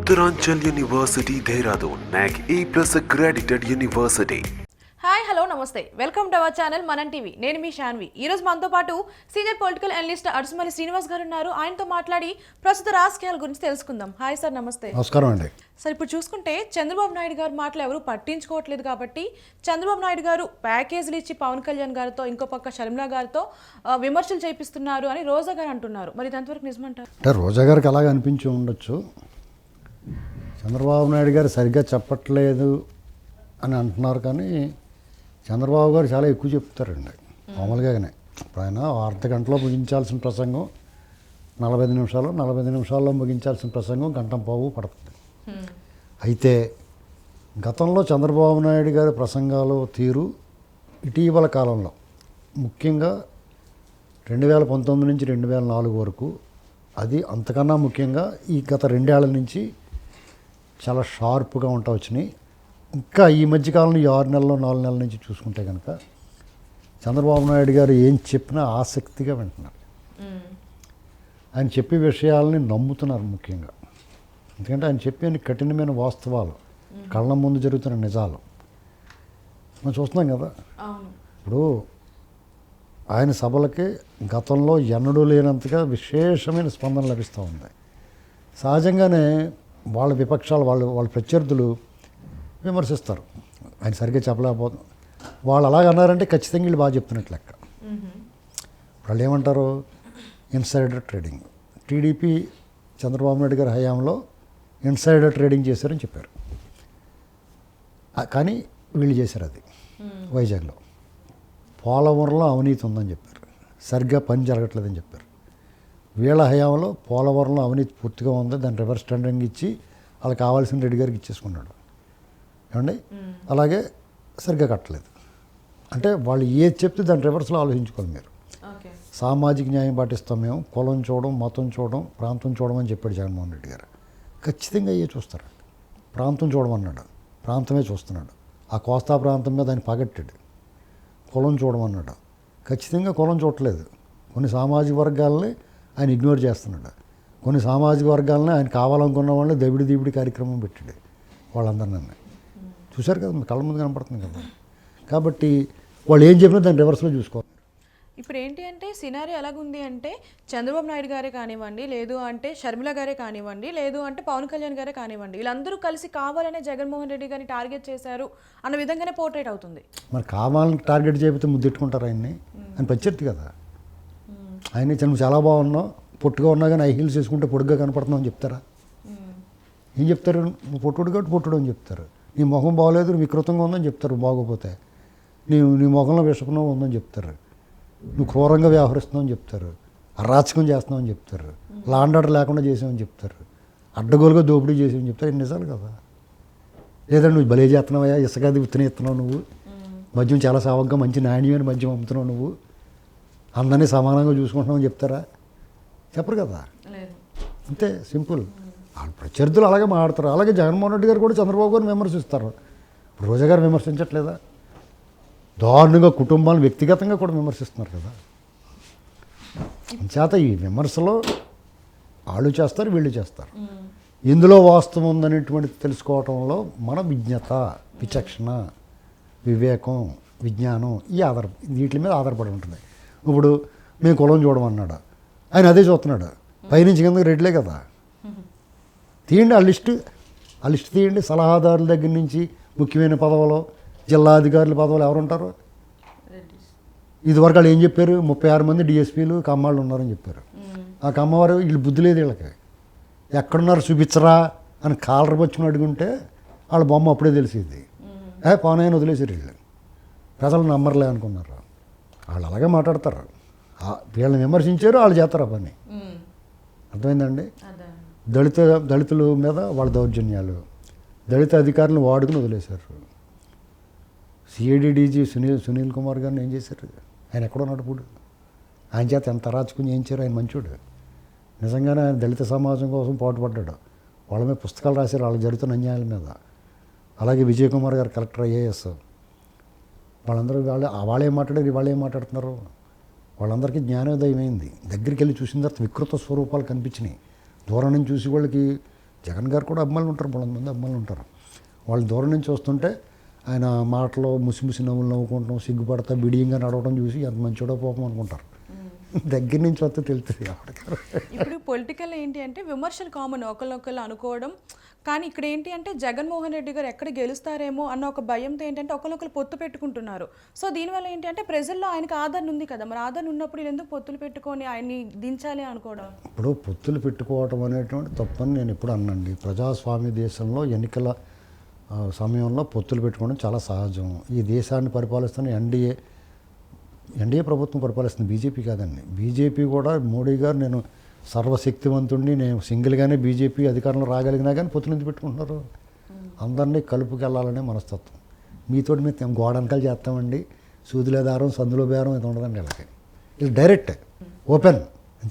Uttaranchal University, Dehradun, NAC A+ accredited university. Hi hello నమస్తే welcome to our channel మనం TV. నేను మీ శాన్వి. ఈ రోజు మనతో పాటు senior political analyst Adusumalli Srinivas గారు ఉన్నారు. ఆయనతో మాట్లాడి ప్రస్తుత రాజకీయాల గురించి తెలుసుకుందాం. హాయ్ సార్, నమస్తే. నమస్కారం అండి. సార్, ఇప్పుడు చూసుకుంటే చంద్రబాబు నాయుడు గారు మాటలు ఎవరు పట్టించుకోవట్లేదు కాబట్టి చంద్రబాబు నాయుడు గారు ప్యాకేజీలు ఇచ్చి పవన్ కళ్యాణ్ గారితో ఇంకో పక్క షర్మిల గారితో విమర్శలు చేపిస్తున్నారు అని రోజా గారు అంటున్నారు. మరి ఇది ఎంతవరకు నిజమంటారు? అంటే రోజా గారికి అలాగే అనిపించి ఉండొచ్చు. చంద్రబాబు నాయుడు గారు సరిగ్గా చెప్పట్లేదు అని అంటున్నారు, కానీ చంద్రబాబు గారు చాలా ఎక్కువ చెప్తారండి మామూలుగానే. ఇప్పుడు ఆయన అర్ధ గంటలో ముగించాల్సిన ప్రసంగం 45 నిమిషాల్లో ముగించాల్సిన ప్రసంగం గంట పావు పడుతుంది. అయితే గతంలో చంద్రబాబు నాయుడు గారి ప్రసంగాలు తీరు ఇటీవల కాలంలో ముఖ్యంగా 2019 నుంచి 2004 వరకు, అది అంతకన్నా ముఖ్యంగా ఈ గత 2 ఏళ్ల నుంచి చాలా షార్ప్గా ఉంటా వచ్చినాయి. ఇంకా ఈ మధ్యకాలంలో 6 నెలలు 4 నెలల నుంచి చూసుకుంటే కనుక చంద్రబాబు నాయుడు గారు ఏం చెప్పినా ఆసక్తిగా వింటున్నారు. ఆయన చెప్పే విషయాలని నమ్ముతున్నారు ముఖ్యంగా. ఎందుకంటే ఆయన చెప్పే కఠినమైన వాస్తవాలు, కళ్ళ ముందు జరుగుతున్న నిజాలు మనం చూస్తున్నాం కదా. ఇప్పుడు ఆయన సభలకి గతంలో ఎన్నడూ లేనంతగా విశేషమైన స్పందన లభిస్తూ ఉంది. సహజంగానే వాళ్ళ విపక్షాలు వాళ్ళ ప్రత్యర్థులు విమర్శిస్తారు, ఆయన సరిగ్గా చెప్పలేకపోతే. వాళ్ళు అలాగన్నారంటే ఖచ్చితంగా వీళ్ళు బాగా చెప్తున్నట్టు లెక్క. వాళ్ళు ఏమంటారు? Insider trading. TDP Chandrababu Naidu గారి హయాంలో ఇన్సైడర్ ట్రేడింగ్ చేశారని చెప్పారు, కానీ వీళ్ళు చేశారు అది వైజాగ్లో. పోలవరంలో అవినీతి ఉందని చెప్పారు, సరిగ్గా పని జరగట్లేదని చెప్పారు. వీళ్ళ హయాంలో పోలవరంలో అవినీతి పూర్తిగా ఉంది, దాన్ని రివర్స్ టెండరింగ్ ఇచ్చి వాళ్ళకి కావాల్సిన రెడ్డి గారికి ఇచ్చేసుకున్నాడు. ఏమండి, అలాగే సరిగ్గా కట్టలేదు. అంటే వాళ్ళు ఏది చెప్తే దాని రివర్స్లో ఆలోచించుకోవాలి మీరు. సామాజిక న్యాయం పాటిస్తాం మేము, కులం చూడడం, మతం చూడడం, ప్రాంతం చూడడం అని చెప్పాడు జగన్మోహన్ రెడ్డి గారు. ఖచ్చితంగా అయ్యే చూస్తారు. ప్రాంతం చూడమన్నాడు, ప్రాంతమే చూస్తున్నాడు. ఆ కోస్తా ప్రాంతం మీద ఆయన పగట్టాడు. కులం చూడమన్నాడు, ఖచ్చితంగా కులం చూడలేదు. కొన్ని సామాజిక వర్గాలని ఆయన ఇగ్నోర్ చేస్తున్నాడు. కొన్ని సామాజిక వర్గాలని ఆయన కావాలనుకున్న వాళ్ళని దబిడి కార్యక్రమం పెట్టాడు. వాళ్ళందరినీ చూశారు కదా, కళ్ళ ముందు కనపడుతుంది కదా. కాబట్టి వాళ్ళు ఏం చెప్పినా దాన్ని రివర్స్లో చూసుకోవాలి. ఇప్పుడు ఏంటి అంటే సినారియో ఎలాగుంది అంటే చంద్రబాబు నాయుడు గారే కానివ్వండి, లేదు అంటే షర్మిల గారే కానివ్వండి, లేదు అంటే పవన్ కళ్యాణ్ గారే కానివ్వండి, వీళ్ళందరూ కలిసి కావాలనే జగన్మోహన్ రెడ్డి గారిని టార్గెట్ చేశారు అన్న విధంగానే పోర్ట్రేట్ అవుతుంది. మరి కావాలని టార్గెట్ చేపితే ముద్దెట్టుకుంటారు ఆయన్ని. ఆయన ప్రత్యర్థి కదా. ఆయన చాలా బాగున్నావు, పొట్టుగా ఉన్నా కానీ ఐ హీల్స్ వేసుకుంటే పొడుగ్గా కనపడుతున్నావు అని చెప్తారా? ఏం చెప్తారు? నువ్వు పొట్టుడు కాబట్టి పొట్టుడు అని చెప్తారు. నీ ముఖం బాగోలేదు, వికృతంగా ఉందని చెప్తారు. బాగోపోతే నీ ముఖంలో విషపనం ఉందని చెప్తారు. నువ్వు క్రూరంగా వ్యవహరిస్తున్నావు అని చెప్తారు. అరాచకం చేస్తున్నావు అని చెప్తారు. లాండ్ ఆర్డర్ లేకుండా చేసామని చెప్తారు. అడ్డగోలుగా దోపిడీ చేసామని చెప్తారు. ఇది నిజాలు కదా. లేదంటే నువ్వు బలే చేస్తున్నావయ్యా, ఇసుకది విత్తనం ఇస్తున్నావు, నువ్వు మద్యం చాలా సావగ్గా మంచి నాణ్యమైన మద్యం అమ్ముతున్నావు, నువ్వు అందరినీ సమానంగా చూసుకుంటున్నావు అని చెప్తారా? చెప్పరు కదా. అంతే సింపుల్. వాళ్ళ ప్రత్యర్థులు అలాగే మాట్లాడతారు. అలాగే జగన్మోహన్ రెడ్డి గారు కూడా చంద్రబాబు గారిని విమర్శిస్తారు. రోజా గారు విమర్శించట్లేదా? దారుణంగా కుటుంబాలను వ్యక్తిగతంగా కూడా విమర్శిస్తున్నారు కదా. చేత ఈ విమర్శలో వాళ్ళు చేస్తారు, వీళ్ళు చేస్తారు. ఇందులో వాస్తవం ఉందనేటువంటి తెలుసుకోవటంలో మన విజ్ఞత, విచక్షణ, వివేకం, విజ్ఞానం వీటి మీద ఆధారపడి ఉంటుంది. ఇప్పుడు మేము కులం చూడమన్నాడు, ఆయన అదే చూస్తున్నాడు. పైనుంచి కిందకి రెడ్లే కదా. తీయండి ఆ లిస్ట్ తీయండి. సలహాదారుల దగ్గర నుంచి ముఖ్యమైన పదవులు, జిల్లా అధికారుల పదవులు ఎవరుంటారు? ఇదివరకు వాళ్ళు ఏం చెప్పారు? 36 మంది డిఎస్పీలు కమ్మాళ్ళు ఉన్నారని చెప్పారు. ఆ కమ్మవారు వీళ్ళు బుద్ధి లేదు వీళ్ళకి. ఎక్కడున్నారు చూపించరా అని కాలర్ వచ్చుకుని అడుగుంటే వాళ్ళ బొమ్మ అప్పుడే తెలిసేది. పోనాయని వదిలేసారు వీళ్ళు. ప్రజలు నమ్మర్లే అనుకున్నారు. వాళ్ళు అలాగే మాట్లాడతారు. వీళ్ళని విమర్శించారు, వాళ్ళు చేస్తారు ఆ పని. అర్థమైందండి? దళితుల మీద వాళ్ళ దౌర్జన్యాలు, దళిత అధికారులను వాడుకుని వదిలేశారు. సిఐడి డీజీ సునీల్ కుమార్ గారిని ఏం చేశారు? ఆయన ఎక్కడున్నాడు ఇప్పుడు? ఆయన చేత ఎంత అరాచకం చేయించారు. ఆయన మంచోడు, నిజంగానే ఆయన దళిత సమాజం కోసం పాటుపడ్డాడు. వాళ్ళ మీద పుస్తకాలు రాశారు, వాళ్ళకి జరుగుతున్న అన్యాయాల మీద. అలాగే విజయ్ కుమార్ గారు కలెక్టర్ ఐఏఎస్. వాళ్ళందరూ వాళ్ళేం మాట్లాడారు, వాళ్ళేం మాట్లాడుతున్నారు? వాళ్ళందరికీ జ్ఞానోదయం అయింది. దగ్గరికి వెళ్ళి చూసిన తర్వాత వికృత స్వరూపాలు కనిపించినాయి. దూరం నుంచి చూసి వాళ్ళకి జగన్ గారు కూడా అభిమానులు ఉంటారు, 300 మంది అభిమానులు ఉంటారు. వాళ్ళు దూరం నుంచి వస్తుంటే ఆయన మాటలో ముసి నవ్వులు నవ్వుకుంటాం, సిగ్గుపడతా బిడియంగా నడవడం చూసి ఎంత మంచిడో పోపం అనుకుంటారు. దగ్గర నుంచి వస్తే తెలుస్తుంది. ఇప్పుడు పొలిటికల్ ఏంటి అంటే విమర్శలు కామన్, ఒకళ్ళొకళ్ళు అనుకోవడం. కానీ ఇక్కడ ఏంటి అంటే జగన్మోహన్ రెడ్డి గారు ఎక్కడ గెలుస్తారేమో అన్న ఒక భయంతో ఏంటంటే ఒకళ్ళొకళ్ళు పొత్తు పెట్టుకుంటున్నారు. సో దీనివల్ల ఏంటి అంటే ప్రజల్లో ఆయనకు ఆదరణ ఉంది కదా, మరి ఆదరణ ఉన్నప్పుడు వీళ్ళు ఎందుకు పొత్తులు పెట్టుకొని ఆయన్ని దించాలి అనుకోవడం? ఇప్పుడు పొత్తులు పెట్టుకోవటం అనేటువంటి తప్పని నేను ఎప్పుడు అన్నండి. ప్రజాస్వామ్య దేశంలో ఎన్నికల సమయంలో పొత్తులు పెట్టుకోవడం చాలా సహజం. ఈ దేశాన్ని పరిపాలిస్తున్న ఎన్డీఏ ప్రభుత్వం పరిపాలిస్తుంది, బీజేపీ కాదండి. బీజేపీ కూడా మోడీ గారు నేను సర్వశక్తివంతుడిని, నేను సింగిల్గానే బీజేపీ అధికారంలో రాగలిగినా కానీ పొత్తులు ఎందుకు పెట్టుకుంటున్నారు? అందరినీ కలుపుకెళ్ళాలనే మనస్తత్వం. మీతోటి మేము గోడనకలు చేస్తామండి, సూదిలో దారం సందులో బేరం ఇది ఉండదండి వీళ్ళకి. ఇది డైరెక్ట్ ఓపెన్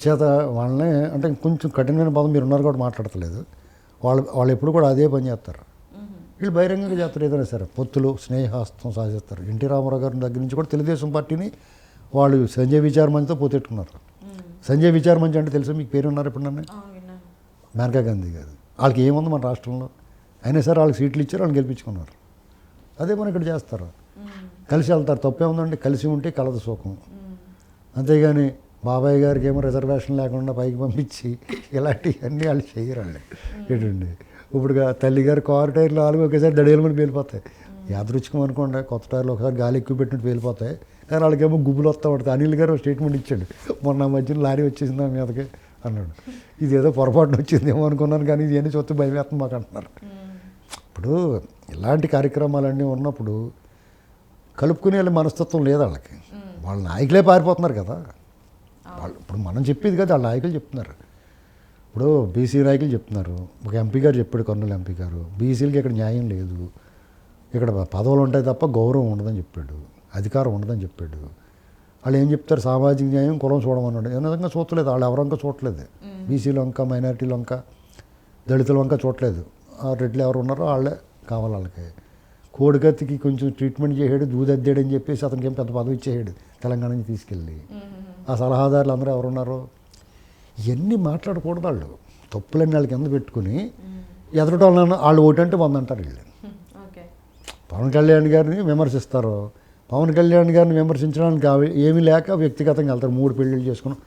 చేత వాళ్ళని అంటే కొంచెం కఠినమైన పదం మీరు ఉన్నారు కూడా మాట్లాడతలేదు. వాళ్ళు ఎప్పుడు కూడా అదే పని చేస్తారు. వీళ్ళు బహిరంగంగా చేస్తారు ఏదైనా సరే. పొత్తులు స్నేహాస్తం సాధిస్తారు. ఎన్టీ రామారావు గారి దగ్గర నుంచి కూడా తెలుగుదేశం పార్టీని వాళ్ళు సంజయ్ విచార్ మంచితో పోతెట్టుకున్నారు. సంజయ్ విచార్ మంచి అంటే తెలుసా మీకు? పేరు ఉన్నారు ఇప్పుడు నన్ను? మేనకా గాంధీ గారు. వాళ్ళకి ఏముంది మన రాష్ట్రంలో? అయినా సరే వాళ్ళకి సీట్లు ఇచ్చారు, వాళ్ళు గెలిపించుకున్నారు. అదే మనం ఇక్కడ చేస్తారు. కలిసి వెళ్తారు, తప్పే ఉందండి. కలిసి ఉంటే కలదు సుఖం. అంతేగాని బాబాయ్ గారికి ఏమో రిజర్వేషన్ లేకుండా పైకి పంపించి ఇలాంటివన్నీ వాళ్ళు చేయరండి. ఏంటండి ఇప్పుడు తల్లిగారు కారు టైర్లు నాలుగు ఒకేసారి దడేలమని పేలిపోతాయి. యాదృచ్ఛికం అనుకోండి, కొత్త టైర్లు ఒకసారి గాలి ఎక్కువ పెట్టినట్టు పేలిపోతాయి. కానీ వాళ్ళకేమో గుబులు వస్తూ ఉంటుంది. అనిల్ గారు స్టేట్మెంట్ ఇచ్చాడు, మొన్న మధ్యన లారీ వచ్చేసింది నా మీదకి అన్నాడు. ఇదేదో పొరపాటున వచ్చిందేమో అనుకున్నాను, కానీ ఇది ఎన్ని చూస్తే భయం వేస్తుంది మాకు అంటున్నారు. ఇప్పుడు ఇలాంటి కార్యక్రమాలన్నీ ఉన్నప్పుడు కలుపుకునే మనస్తత్వం లేదు వాళ్ళకి. వాళ్ళ నాయకులే పారిపోతున్నారు కదా. వాళ్ళు ఇప్పుడు మనం చెప్పేది కదా, వాళ్ళ నాయకులు చెప్తున్నారు. ఇప్పుడు బీసీ నాయకులు చెప్తున్నారు. ఒక ఎంపీ గారు చెప్పాడు, కర్నూలు ఎంపీ గారు, బీసీలకి ఇక్కడ న్యాయం లేదు, ఇక్కడ పదవులు ఉంటాయి తప్ప గౌరవం ఉండదని చెప్పాడు, అధికారం ఉండదని చెప్పాడు. వాళ్ళు ఏం చెప్తారు? సామాజిక న్యాయం, కులం చూడమన్నాడు. ఏ విధంగా చూడలేదు. వాళ్ళు ఎవరంకా చూడలేదు. బీసీల వంక, మైనారిటీల వంక, దళితుల వంక చూడలేదు. ఆ రెడ్లు ఎవరు ఉన్నారో వాళ్ళే కావాలి వాళ్ళకి. కోడికత్తికి కొంచెం ట్రీట్మెంట్ చేసాడు, దూదద్దాడని చెప్పేసి అతనికి ఏం పెద్ద పదవి ఇచ్చేసాడు తెలంగాణ నుంచి తీసుకెళ్ళి. ఆ సలహాదారులు అందరూ ఎవరున్నారో ఇవన్నీ మాట్లాడకూడదు. వాళ్ళు తప్పులన్నీ వాళ్ళకి కింద పెట్టుకుని ఎదురటం వాళ్ళు ఒకటంటే 100 అంటారు వీళ్ళు. పవన్ కళ్యాణ్ గారిని విమర్శిస్తారు. పవన్ కళ్యాణ్ గారిని విమర్శించడానికి ఏమీ లేక వ్యక్తిగతంగా వెళ్తారు. 3 పెళ్ళిళ్ళు చేసుకుని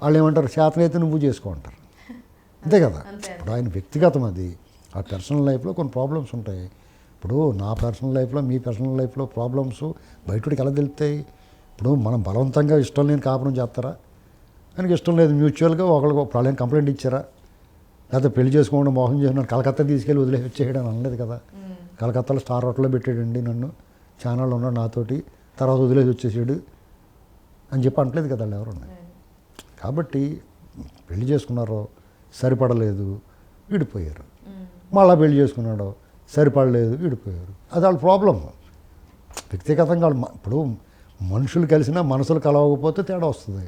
వాళ్ళు ఏమంటారు? చేతనైతే నువ్వు చేసుకో అంటారు. అంతే కదా. ఇప్పుడు ఆయన వ్యక్తిగతం అది. ఆ పర్సనల్ లైఫ్లో కొన్ని ప్రాబ్లమ్స్ ఉంటాయి. ఇప్పుడు నా పర్సనల్ లైఫ్లో, మీ పర్సనల్ లైఫ్లో ప్రాబ్లమ్స్ బయటకి ఎలా తెలుస్తాయి? ఇప్పుడు మనం బలవంతంగా ఇష్టం లేని కాపురం చేస్తారా? ఆయనకి ఇష్టం లేదు, మ్యూచువల్గా ఒకరికి ప్రాబ్లం కంప్లైంట్ ఇచ్చారా? లేకపోతే పెళ్లి చేసుకోకుండా మోహం చేసినాడు, కలకత్తా తీసుకెళ్ళి వదిలేసి వచ్చేయడం అనలేదు కదా. కలకత్తాలో స్టార్ హోటల్లో పెట్టాడండి నన్ను, ఛానల్లో ఉన్నాడు నాతోటి, తర్వాత వదిలేసి వచ్చేసాడు అని చెప్పి అనట్లేదు కదా వాళ్ళు ఎవరు. కాబట్టి పెళ్లి చేసుకున్నారో సరిపడలేదు, విడిపోయారు. మళ్ళీ పెళ్లి చేసుకున్నాడో సరిపడలేదు, విడిపోయారు. అది వాళ్ళ ప్రాబ్లం. వ్యక్తిగతంగా వాళ్ళు ఇప్పుడు మనుషులు కలిసినా మనసులు కలవకపోతే తేడా వస్తుంది.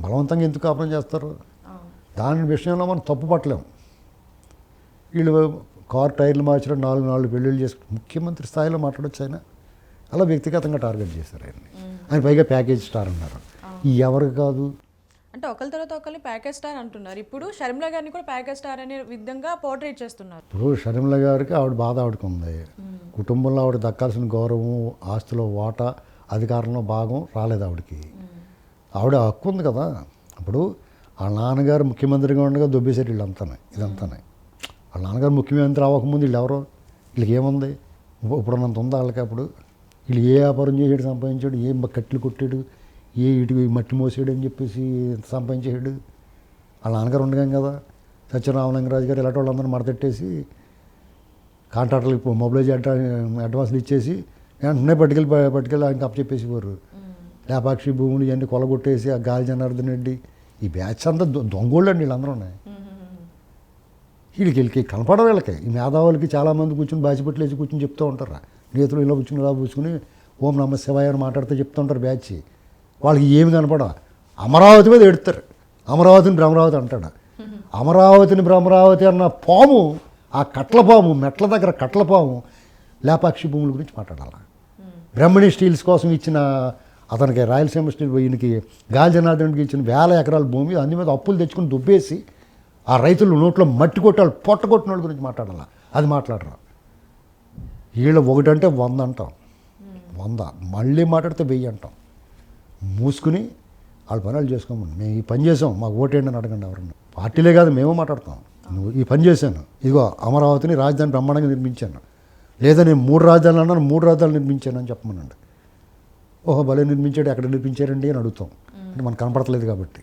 బలవంతంగా ఎందుకు కాపురం చేస్తారు? దాని విషయంలో మనం తప్పు పట్టలేము. వీళ్ళు కారు టైర్లు మార్చడం, 4 పెళ్ళిళ్ళు చేసుకుని ముఖ్యమంత్రి స్థాయిలో మాట్లాడొచ్చు ఆయన. అలా వ్యక్తిగతంగా టార్గెట్ చేశారు ఆయన్ని. ఆయన పైగా ప్యాకేజ్ స్టార్ అన్నారు. ఎవరికి కాదు అంటే ఒకరి తర్వాత ఒకరిని ప్యాకేజ్ స్టార్ అంటున్నారు. ఇప్పుడు షర్మిల గారిని కూడా ప్యాకేజ్ స్టార్ అనే విధంగా పోర్ట్రేట్ చేస్తున్నారు. ఇప్పుడు షర్మిల గారికి ఆవిడ బాధ ఆవిడకి ఉంది. కుటుంబంలో ఆవిడ దక్కాల్సిన గౌరవం, ఆస్తిలో వాటా, అధికారంలో భాగం రాలేదు ఆవిడకి. ఆవిడ హక్కు ఉంది కదా. ఇప్పుడు వాళ్ళ నాన్నగారు ముఖ్యమంత్రిగా ఉండగా దొబ్బేశారు వీళ్ళంతానే. ఇదంతానే వాళ్ళ నాన్నగారు ముఖ్యమంత్రి అవ్వకముందు వీళ్ళు ఎవరో, వీళ్ళకి ఏముంది? ఇప్పుడున్నంత ఉందా వాళ్ళకి? అప్పుడు వీళ్ళు ఏ వ్యాపారం చేసాడు, సంపాదించాడు, ఏ కట్లు కొట్టాడు, ఏ ఇటు మట్టి మోసాడు అని చెప్పేసి సంపాదించాడు. వాళ్ళ నాన్నగారు ఉండగాం కదా. సత్యరామలింగరాజు గారు ఇలాంటి వాళ్ళందరూ మడతెట్టేసి కాంట్రాక్టర్లకు మొబైలైజ్ అడ్వాన్స్లు ఇచ్చేసి వెంటనే పట్టుకెళ్ళి ఆయనకి అప్పచెప్పేసేవారు. లేపాక్షి భూములు ఇవన్నీ కొలగొట్టేసి ఆ గాలి జనార్దన్ రెడ్డి, ఈ బ్యాచ్ అంతా దొంగోళ్ళు అండి వీళ్ళందరూ ఉన్నాయి. వీళ్ళకి కనపడరు. వీళ్ళకి ఈ మేధావులకి చాలామంది కూర్చొని బాచిపెట్లు వేసి కూర్చొని చెప్తూ ఉంటారు. నేతలు ఇలా కూర్చుని ఇలా కూర్చుని ఓం నమ శివాయ అని మాట్లాడుతూ చెప్తూ ఉంటారు బ్యాచ్. వాళ్ళకి ఏమి కనపడ. అమరావతి మీద ఎడతారు. అమరావతిని భ్రమరావతి అంటాడు. అమరావతిని భ్రమరావతి అన్న పాము, ఆ కట్లపాము, మెట్ల దగ్గర కట్లపాము లేపాక్షి భూముల గురించి మాట్లాడాలి. బ్రహ్మణి స్టీల్స్ కోసం ఇచ్చిన అతనికి రాయలసీమ స్టీల్ ఈయనకి గాలి జనార్దన్కి ఇచ్చిన 1000 ఎకరాల భూమి, అన్ని మీద అప్పులు తెచ్చుకుని దుబ్బేసి ఆ రైతులు నోట్లో మట్టి కొట్టాలి, పొట్ట కొట్టిన వాళ్ళ గురించి మాట్లాడాలి. అది మాట్లాడరా. వీళ్ళు ఒకటంటే 100 అంటాం, 100 మళ్ళీ మాట్లాడితే 1000 అంటాం. మూసుకుని వాళ్ళ పనులు చేసుకోమని. మేము ఈ పని చేసాం, మాకు ఓటేయండి అని అడగండి ఎవరన్నా. పార్టీలే కాదు, మేము మాట్లాడతాం. నువ్వు ఈ పని చేశాను, ఇదిగో అమరావతిని రాజధాని బ్రహ్మాండంగా నిర్మించాను, లేదా నేను 3 రాజధానులు అన్నాను, 3 రాజధానులు నిర్మించాను అని చెప్పమనండి. ఓహో భలే నిర్మించాడు, ఎక్కడ నిర్మించారండి అని అడుగుతాం. అంటే మనకు కనపడతలేదు కాబట్టి.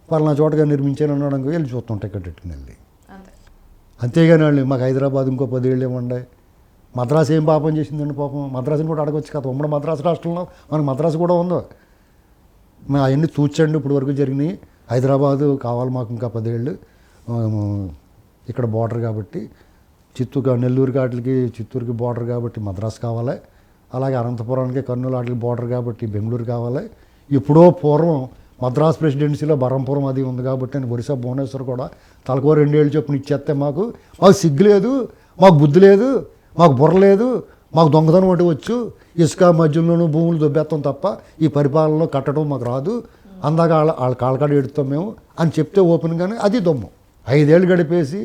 పలానా చోటగా నిర్మించాను అన్నాడు, వెళ్ళి చూస్తాం టికెట్ పెట్టుకుని వెళ్ళి. అంతేగాని వాళ్ళు మాకు హైదరాబాద్ ఇంకో 10 ఏళ్ళు ఏమండే, మద్రాసు ఏం పాపం చేసిందండి పాపం, మద్రాసుని కూడా అడగొచ్చు కదా. ఉమ్మడి మద్రాసు రాష్ట్రంలో మనకు మద్రాసు కూడా ఉందో. మేము అవన్నీ తూచండి ఇప్పుడు వరకు జరిగినాయి. హైదరాబాదు కావాలి మాకు ఇంకా 10 ఏళ్ళు, ఇక్కడ బార్డర్ కాబట్టి, నెల్లూరు వాటికి చిత్తూరుకి బార్డర్ కాబట్టి మద్రాసు కావాలి, అలాగే అనంతపురానికి కర్నూలు వాటికి బార్డర్ కాబట్టి బెంగళూరు కావాలి. ఎప్పుడో పూర్వం మద్రాసు ప్రెసిడెన్సీలో బరంపురం అది ఉంది కాబట్టి అని ఒరిస్సా భువనేశ్వర్ కూడా తలకో 2 ఏళ్ళు చొప్పున ఇచ్చేస్తే మాకు సిగ్గు లేదు, మాకు బుద్ధి లేదు, మాకు బుర్ర లేదు, మాకు దొంగతనం అంటే వచ్చు, ఇసుక మధ్యలోనూ భూములు దొబ్బేస్తాం తప్ప ఈ పరిపాలనలో కట్టడం మాకు రాదు, అందాక వాళ్ళ కాళ్ళకాడ ఎడుతాం మేము అని చెప్తే ఓపెన్గానే అది దొమ్ము. 5 ఏళ్ళు గడిపేసి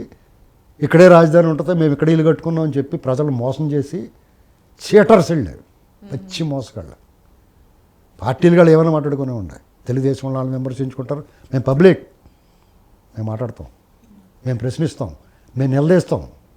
ఇక్కడే రాజధాని ఉంటుంది, మేము ఇక్కడ ఇల్లు కట్టుకున్నాం అని చెప్పి ప్రజలు మోసం చేసి చీటర్స్ వెళ్ళారు, పచ్చి మోసగాళ్ళు. పార్టీలు కూడా ఏమైనా మాట్లాడుకునే ఉన్నాయి. తెలుగుదేశం వాళ్ళని విమర్శించుకుంటారు, మేము పబ్లిక్, మేము మాట్లాడతాం, మేము ప్రశ్నిస్తాం, మేము నిలదీస్తాం.